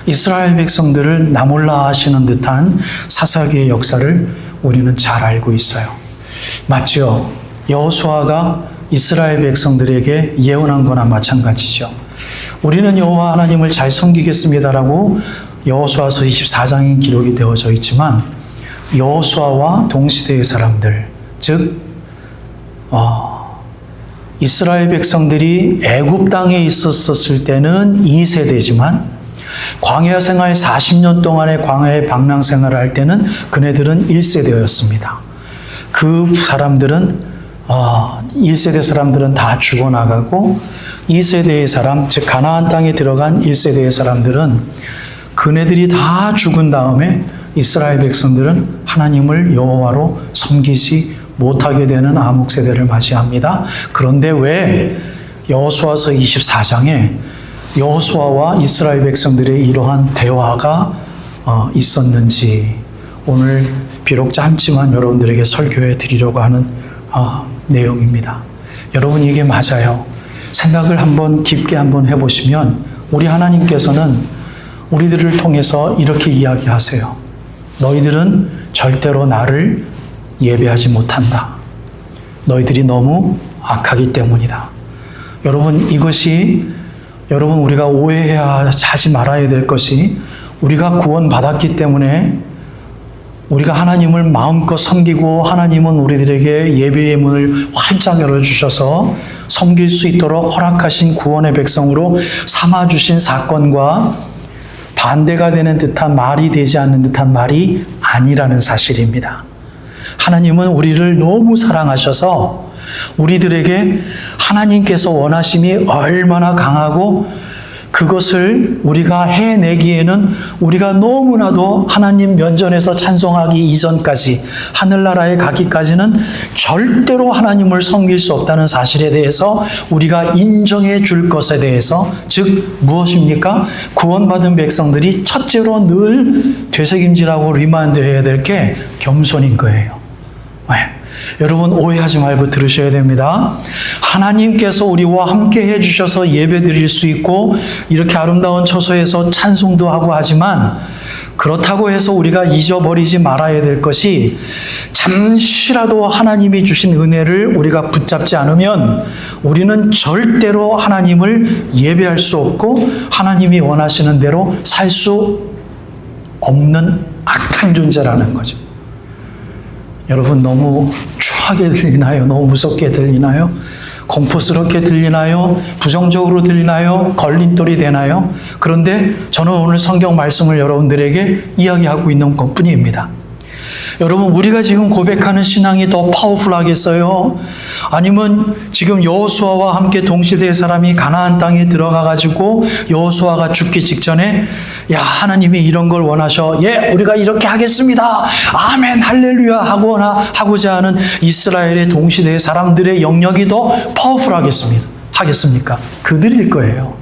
이스라엘 백성들을 나몰라 하시는 듯한 사사기의 역사를 우리는 잘 알고 있어요. 맞죠? 여호수아가 이스라엘 백성들에게 예언한 거나 마찬가지죠. 우리는 여호와 하나님을 잘 섬기겠습니다라고 여호수아서 24장에 기록이 되어져 있지만 여호수아와 동시대의 사람들, 즉 이스라엘 백성들이 애굽 땅에 있었을 때는 2세대지만 광야 생활 40년 동안의 광야의 방랑 생활을 할 때는 그네들은 1세대였습니다. 그 사람들은 1세대 사람들은 다 죽어나가고 2세대의 사람, 즉 가나안 땅에 들어간 1세대의 사람들은 그네들이 다 죽은 다음에 이스라엘 백성들은 하나님을 여호와로 섬기지 못하게 되는 암흑 세대를 맞이합니다. 그런데 왜 여호수아서 24장에 여호수아와 이스라엘 백성들의 이러한 대화가 있었는지 오늘 비록 짧지만 여러분들에게 설교해 드리려고 하는 내용입니다. 여러분, 이게 맞아요. 생각을 한번 깊게 한번 해보시면 우리 하나님께서는 우리들을 통해서 이렇게 이야기하세요. 너희들은 절대로 나를 예배하지 못한다. 너희들이 너무 악하기 때문이다. 여러분, 이것이 우리가 오해하지 말아야 될 것이 우리가 구원받았기 때문에 우리가 하나님을 마음껏 섬기고 하나님은 우리들에게 예배의 문을 활짝 열어주셔서 섬길 수 있도록 허락하신 구원의 백성으로 삼아주신 사건과 반대가 되는 듯한 말이 되지 않는 듯한 말이 아니라는 사실입니다. 하나님은 우리를 너무 사랑하셔서 우리들에게 하나님께서 원하심이 얼마나 강하고 그것을 우리가 해내기에는 우리가 너무나도 하나님 면전에서 찬송하기 이전까지 하늘나라에 가기까지는 절대로 하나님을 섬길 수 없다는 사실에 대해서 우리가 인정해 줄 것에 대해서, 즉 무엇입니까? 구원받은 백성들이 첫째로 늘 되새김질하고 리마인드해야 될 게 겸손인 거예요. 왜? 여러분, 오해하지 말고 들으셔야 됩니다. 하나님께서 우리와 함께 해주셔서 예배 드릴 수 있고 이렇게 아름다운 처소에서 찬송도 하고 하지만 그렇다고 해서 우리가 잊어버리지 말아야 될 것이 잠시라도 하나님이 주신 은혜를 우리가 붙잡지 않으면 우리는 절대로 하나님을 예배할 수 없고 하나님이 원하시는 대로 살 수 없는 악한 존재라는 거죠. 여러분, 너무 추하게 들리나요? 너무 무섭게 들리나요? 공포스럽게 들리나요? 부정적으로 들리나요? 걸림돌이 되나요? 그런데 저는 오늘 성경 말씀을 여러분들에게 이야기하고 있는 것뿐입니다. 여러분, 우리가 지금 고백하는 신앙이 더 파워풀하겠어요? 아니면 지금 여호수아와 함께 동시대의 사람이 가나안 땅에 들어가가지고 여호수아가 죽기 직전에 야, 하나님이 이런 걸 원하셔. 예, 우리가 이렇게 하겠습니다. 아멘, 할렐루야 하고자 하는 이스라엘의 동시대의 사람들의 영역이 더 파워풀하겠습니까? 그들일 거예요.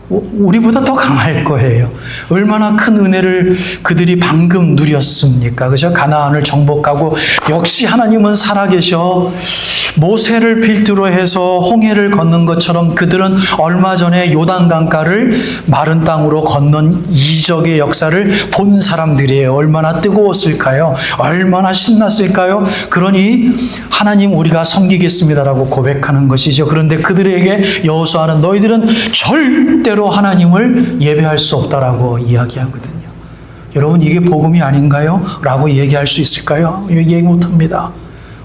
우리보다 더 강할 거예요. 얼마나 큰 은혜를 그들이 방금 누렸습니까? 그죠? 가나안을 정복하고 역시 하나님은 살아계셔. 모세를 필두로 해서 홍해를 걷는 것처럼 그들은 얼마 전에 요단강가를 마른 땅으로 건넌 이적의 역사를 본 사람들이에요. 얼마나 뜨거웠을까요? 얼마나 신났을까요? 그러니 하나님, 우리가 섬기겠습니다라고 고백하는 것이죠. 그런데 그들에게 여호수아는 너희들은 절대로 하나님을 예배할 수 없다라고 이야기하거든요. 여러분, 이게 복음이 아닌가요? 라고 얘기할 수 있을까요? 얘기 못합니다.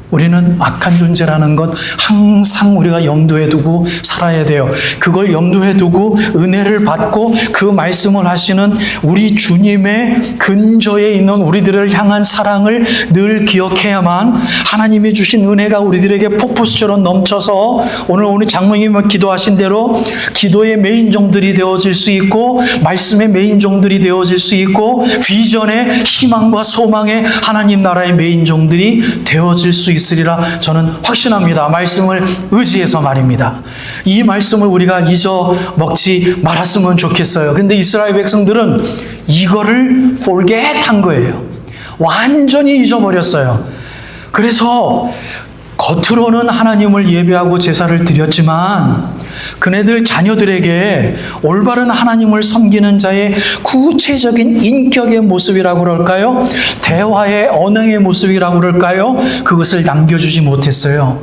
우리는 악한 존재라는 것 항상 우리가 염두에 두고 살아야 돼요. 그걸 염두에 두고 은혜를 받고 그 말씀을 하시는 우리 주님의 근저에 있는 우리들을 향한 사랑을 늘 기억해야만 하나님이 주신 은혜가 우리들에게 폭포수처럼 넘쳐서 오늘 장로님이 기도하신 대로 기도의 메인종들이 되어질 수 있고 말씀의 메인종들이 되어질 수 있고 비전의 희망과 소망의 하나님 나라의 메인종들이 되어질 수 있으리라 저는 확신합니다. 말씀을 의지해서 말입니다. 이 말씀을 우리가 잊어먹지 말았으면 좋겠어요. 근데 이스라엘 백성들은 이거를 forget 한 거예요. 완전히 잊어버렸어요. 그래서 겉으로는 하나님을 예배하고 제사를 드렸지만 그네들 자녀들에게 올바른 하나님을 섬기는 자의 구체적인 인격의 모습이라고 그럴까요? 대화의 언행의 모습이라고 그럴까요? 그것을 남겨주지 못했어요.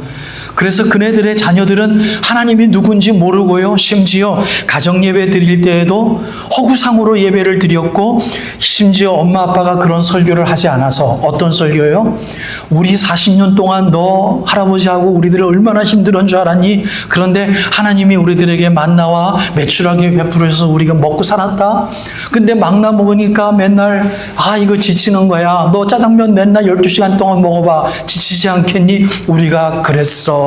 그래서 그네들의 자녀들은 하나님이 누군지 모르고요. 심지어 가정예배 드릴 때에도 허구상으로 예배를 드렸고, 심지어 엄마 아빠가 그런 설교를 하지 않아서, 어떤 설교요? 우리 40년 동안 너 할아버지하고 우리들이 얼마나 힘들었는 줄 알았니? 그런데 하나님이 우리들에게 만나와 매출하게 베풀어서 우리가 먹고 살았다. 근데 막나 먹으니까 맨날 이거 지치는 거야. 너 짜장면 맨날 12시간 동안 먹어봐. 지치지 않겠니? 우리가 그랬어.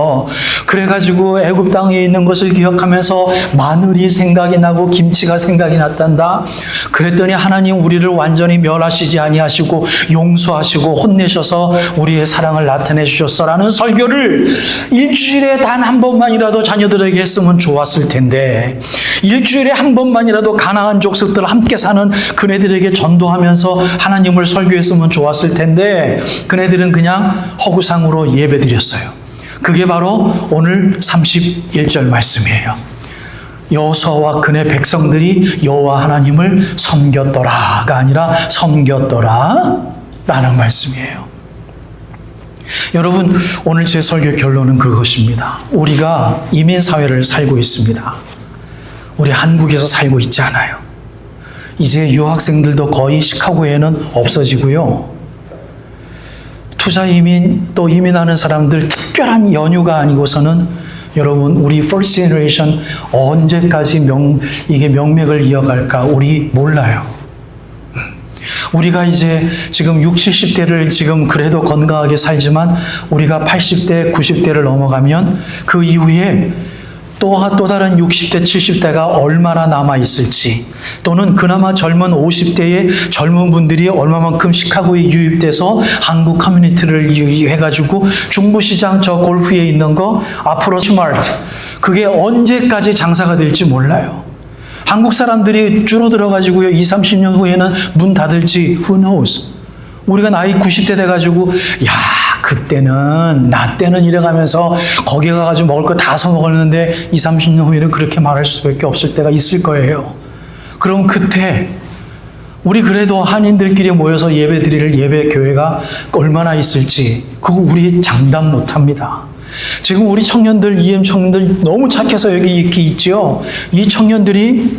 그래가지고 애굽 땅에 있는 것을 기억하면서 마늘이 생각이 나고 김치가 생각이 났단다. 그랬더니 하나님 우리를 완전히 멸하시지 아니하시고 용서하시고 혼내셔서 우리의 사랑을 나타내 주셨어라는 설교를 일주일에 단 한 번만이라도 자녀들에게 했으면 좋았을 텐데, 일주일에 한 번만이라도 가나안 족속들 함께 사는 그네들에게 전도하면서 하나님을 설교했으면 좋았을 텐데, 그네들은 그냥 허구상으로 예배드렸어요. 그게 바로 오늘 31절 말씀이에요. 여호수아와 그네 백성들이 여호와 하나님을 섬겼더라가 아니라 섬겼더라 라는 말씀이에요. 여러분, 오늘 제 설교 결론은 그것입니다. 우리가 이민사회를 살고 있습니다. 우리 한국에서 살고 있지 않아요. 이제 유학생들도 거의 시카고에는 없어지고요. 투자 이민, 또 이민하는 사람들 특별한 연유가 아니고서는 여러분, 우리 first generation 언제까지 이게 명맥을 이어갈까 우리 몰라요. 우리가 이제 지금 60, 70대를 지금 그래도 건강하게 살지만 우리가 80대, 90대를 넘어가면 그 이후에 또 다른 60대, 70대가 얼마나 남아있을지, 또는 그나마 젊은 50대의 젊은 분들이 얼마만큼 시카고에 유입돼서 한국 커뮤니티를 해가지고 중부시장 저 골프에 있는 거 앞으로 스마트, 그게 언제까지 장사가 될지 몰라요. 한국 사람들이 줄어들어가지고요, 20, 30년 후에는 문 닫을지 who knows. 우리가 나이 90대 돼가지고 그때는 나 때는 이래가면서 거기 가가지고 먹을 거 다 사먹었는데 20, 30년 후에는 그렇게 말할 수밖에 없을 때가 있을 거예요. 그럼 그때 우리 그래도 한인들끼리 모여서 예배 드릴 예배 교회가 얼마나 있을지 그거 우리 장담 못합니다. 지금 우리 청년들, EM 청년들 너무 착해서 여기 이렇게 있지요. 이 청년들이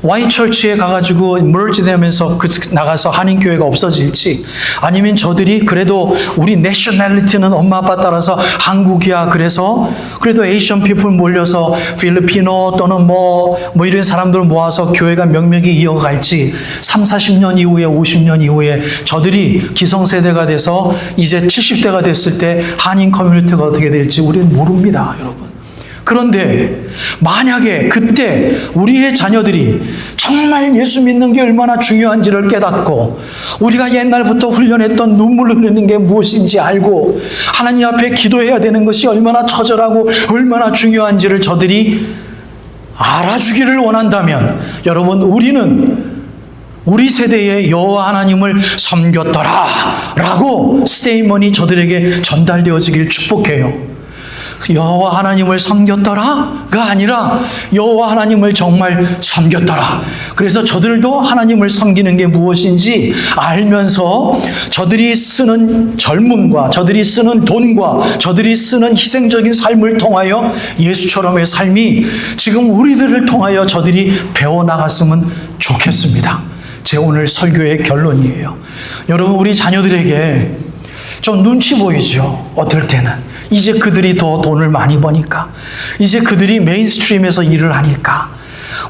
Y처치에 가가지고 멀지 되면서 나가서 한인교회가 없어질지, 아니면 저들이 그래도 우리 내셔널리티는 엄마 아빠 따라서 한국이야 그래서 그래도 에이션 피플 몰려서 필리피노 또는 이런 사람들 모아서 교회가 명맥이 이어갈지, 3, 40년 이후에 50년 이후에 저들이 기성세대가 돼서 이제 70대가 됐을 때 한인 커뮤니티가 어떻게 될지 우리는 모릅니다, 여러분. 그런데 만약에 그때 우리의 자녀들이 정말 예수 믿는 게 얼마나 중요한지를 깨닫고 우리가 옛날부터 훈련했던 눈물을 흘리는 게 무엇인지 알고 하나님 앞에 기도해야 되는 것이 얼마나 처절하고 얼마나 중요한지를 저들이 알아주기를 원한다면, 여러분, 우리는 우리 세대의 여호와 하나님을 섬겼더라 라고 스테이먼이 저들에게 전달되어지길 축복해요. 여호와 하나님을 섬겼더라가 아니라 여호와 하나님을 정말 섬겼더라. 그래서 저들도 하나님을 섬기는 게 무엇인지 알면서 저들이 쓰는 젊음과 저들이 쓰는 돈과 저들이 쓰는 희생적인 삶을 통하여 예수처럼의 삶이 지금 우리들을 통하여 저들이 배워나갔으면 좋겠습니다. 제 오늘 설교의 결론이에요. 여러분, 우리 자녀들에게 좀 눈치 보이죠, 어떨 때는. 이제 그들이 더 돈을 많이 버니까, 이제 그들이 메인스트림에서 일을 하니까,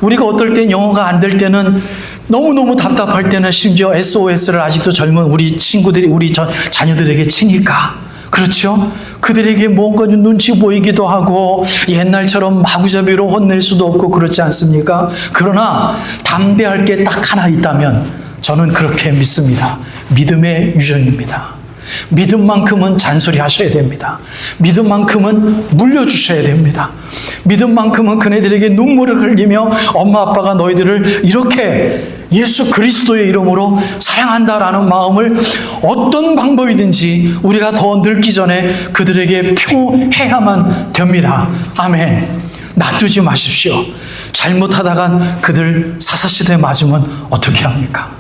우리가 어떨 땐 영어가 안 될 때는 너무너무 답답할 때는 심지어 SOS를 아직도 젊은 우리 친구들이 우리 자녀들에게 치니까, 그렇죠? 그들에게 뭔가 좀 눈치 보이기도 하고 옛날처럼 마구잡이로 혼낼 수도 없고 그렇지 않습니까? 그러나 담대할 게 딱 하나 있다면 저는 그렇게 믿습니다. 믿음의 유전입니다. 믿음만큼은 잔소리 하셔야 됩니다. 믿음만큼은 물려주셔야 됩니다. 믿음만큼은 그네들에게 눈물을 흘리며 엄마 아빠가 너희들을 이렇게 예수 그리스도의 이름으로 사랑한다라는 마음을 어떤 방법이든지 우리가 더 늙기 전에 그들에게 표해야만 됩니다. 아멘. 놔두지 마십시오. 잘못하다간 그들 사사시대 맞으면 어떻게 합니까?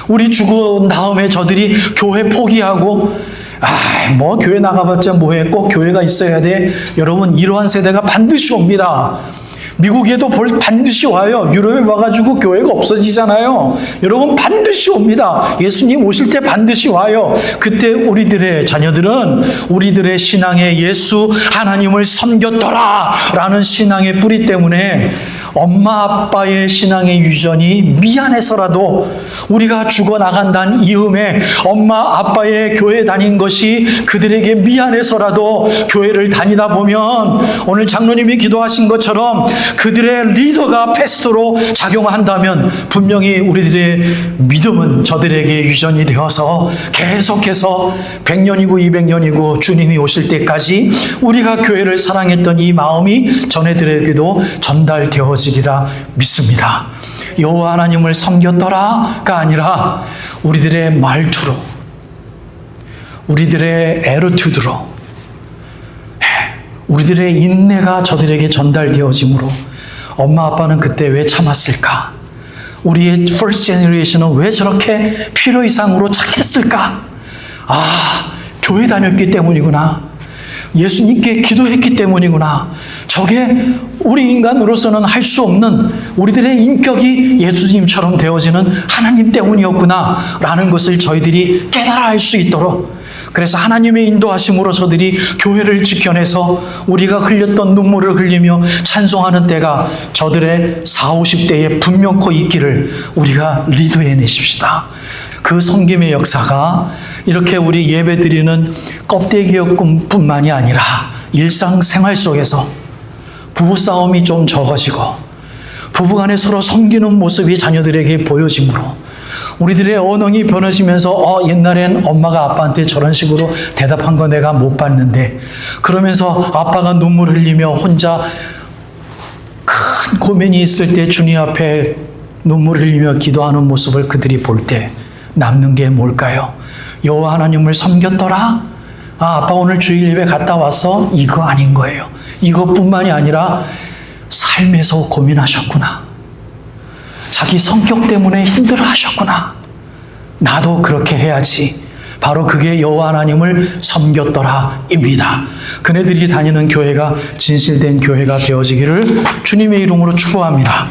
우리 죽은 다음에 저들이 교회 포기하고 뭐 교회 나가봤자 뭐해, 꼭 교회가 있어야 돼. 여러분, 이러한 세대가 반드시 옵니다. 미국에도 반드시 와요. 유럽에 와가지고 교회가 없어지잖아요. 여러분, 반드시 옵니다. 예수님 오실 때 반드시 와요. 그때 우리들의 자녀들은 우리들의 신앙에 예수 하나님을 섬겼더라 라는 신앙의 뿌리 때문에 엄마 아빠의 신앙의 유전이 미안해서라도 우리가 죽어나간다는 이음에 엄마 아빠의 교회 다닌 것이 그들에게 미안해서라도 교회를 다니다 보면 오늘 장로님이 기도하신 것처럼 그들의 리더가 패스토로 작용한다면 분명히 우리들의 믿음은 저들에게 유전이 되어서 계속해서 100년이고 200년이고 주님이 오실 때까지 우리가 교회를 사랑했던 이 마음이 전애들에게도 전달되어지리라 믿습니다. 여호와 하나님을 섬겼더라가 아니라 우리들의 말투로, 우리들의 애러튜드로, 우리들의 인내가 저들에게 전달되어지므로 엄마 아빠는 그때 왜 참았을까? 우리의 first generation은 왜 저렇게 필요 이상으로 착했을까? 교회 다녔기 때문이구나. 예수님께 기도했기 때문이구나. 저게 우리 인간으로서는 할 수 없는 우리들의 인격이 예수님처럼 되어지는 하나님 때문이었구나 라는 것을 저희들이 깨달아 알 수 있도록, 그래서 하나님의 인도하심으로 저들이 교회를 지켜내서 우리가 흘렸던 눈물을 흘리며 찬송하는 때가 저들의 40, 50대에 분명코 있기를 우리가 리드해내십시다. 그 섬김의 역사가 이렇게 우리 예배드리는 껍데기뿐만이 아니라 일상생활 속에서 부부싸움이 좀 적어지고 부부간에 서로 섬기는 모습이 자녀들에게 보여지므로 우리들의 언어가 변해지면서 옛날엔 엄마가 아빠한테 저런 식으로 대답한 거 내가 못 봤는데, 그러면서 아빠가 눈물 흘리며 혼자 큰 고민이 있을 때 주님 앞에 눈물 흘리며 기도하는 모습을 그들이 볼 때 남는 게 뭘까요? 여호와 하나님을 섬겼더라? 아빠 오늘 주일 예배 갔다 와서 이거 아닌 거예요. 이것뿐만이 아니라 삶에서 고민하셨구나. 자기 성격 때문에 힘들어 하셨구나. 나도 그렇게 해야지. 바로 그게 여호와 하나님을 섬겼더라입니다. 그네들이 다니는 교회가 진실된 교회가 되어지기를 주님의 이름으로 축복합니다.